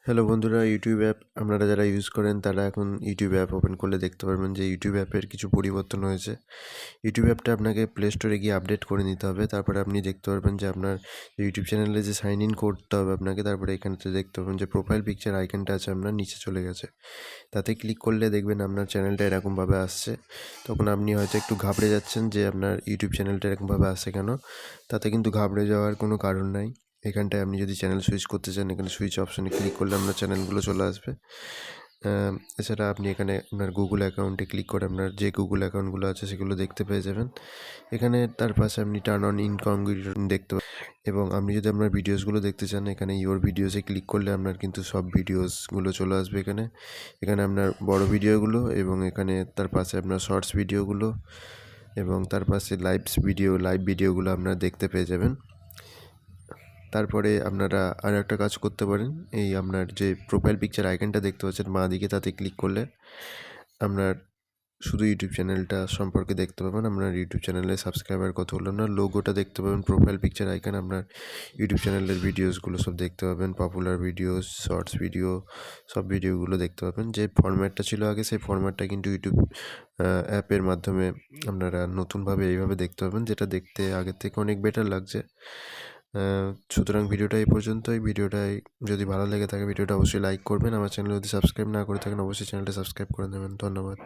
Hello বন্ধুরা, YouTube app আপনারা যারা ইউজ করেন তারা এখন ইউটিউব অ্যাপ ওপেন করলে দেখতে পারবেন যে ইউটিউব অ্যাপের কিছু পরিবর্তন হয়েছে। ইউটিউব অ্যাপটা আপনাকে প্লে স্টোরে গিয়ে আপডেট করে নিতে হবে। তারপরে আপনি দেখতে পারবেন যে আপনার ইউটিউব চ্যানেলে যে সাইন ইন করতে হবে আপনাকে, তারপরে এখানেতে দেখতে পাবেন যে প্রোফাইল পিকচার আইকনটা আছে আপনার নিচে চলে গেছে। তাতে ক্লিক করলে দেখবেন আপনার চ্যানেলটা এরকমভাবে আসছে। তখন আপনি হয়তো একটু ঘাবড়ে যাচ্ছেন যে আপনার ইউটিউব চ্যানেলটা এরকমভাবে আসছে কেন। তাতে কিন্তু ঘাবড়ে যাওয়ার কোনো কারণ নাই। এখানটায় আপনি যদি চ্যানেল সুইচ করতে চান, এখানে সুইচ অপশানে ক্লিক করলে আপনার চ্যানেলগুলো চলে আসবে। এছাড়া আপনি এখানে আপনার গুগল অ্যাকাউন্টে ক্লিক করে আপনার যে গুগল অ্যাকাউন্টগুলো আছে সেগুলো দেখতে পেয়ে যাবেন। এখানে তার পাশে আপনি টার্ন অন ইনকগনিটো দেখতে পাবেন, এবং আপনি যদি আপনার ভিডিওসগুলো দেখতে চান এখানে ইওর ভিডিওসে ক্লিক করলে আপনার কিন্তু সব ভিডিওসগুলো চলে আসবে। এখানে এখানে আপনার বড় ভিডিওগুলো, এবং এখানে তার পাশে আপনার শর্টস ভিডিওগুলো, এবং তার পাশে লাইভ ভিডিওগুলো আপনারা দেখতে পেয়ে যাবেন। তারপরে আপনারা আর একটা কাজ করতে পারেন, এই আপনার যে প্রোফাইল পিকচার আইকনটা দেখতে পাচ্ছেন বাঁ দিকে, তাতে ক্লিক করলে আপনার শুধু ইউটিউব চ্যানেলটা সম্পর্কে দেখতে পাবেন। আপনার ইউটিউব চ্যানেলে সাবস্ক্রাইবার কত হলো, আপনার লোগোটা দেখতে পাবেন, প্রোফাইল পিকচার আইকন, আপনার ইউটিউব চ্যানেলের ভিডিওসগুলো সব দেখতে পাবেন, পপুলার ভিডিওস, শর্টস ভিডিও, সব ভিডিওগুলো দেখতে পাবেন। যে ফরম্যাটটা ছিল আগে সেই ফরম্যাটটা কিন্তু ইউটিউব অ্যাপের মাধ্যমে আপনারা নতুনভাবে এইভাবে দেখতে পাবেন, যেটা দেখতে আগের থেকে অনেক বেটার লাগছে। সুতরাং ভিডিওটা এই পর্যন্তই। ভিডিওটাই যদি ভালো লেগে থাকে ভিডিওটা অবশ্যই লাইক করবেন। আমার চ্যানেল যদি সাবস্ক্রাইব না করে থাকেন অবশ্যই চ্যানেলটা সাবস্ক্রাইব করে নেবেন। ধন্যবাদ।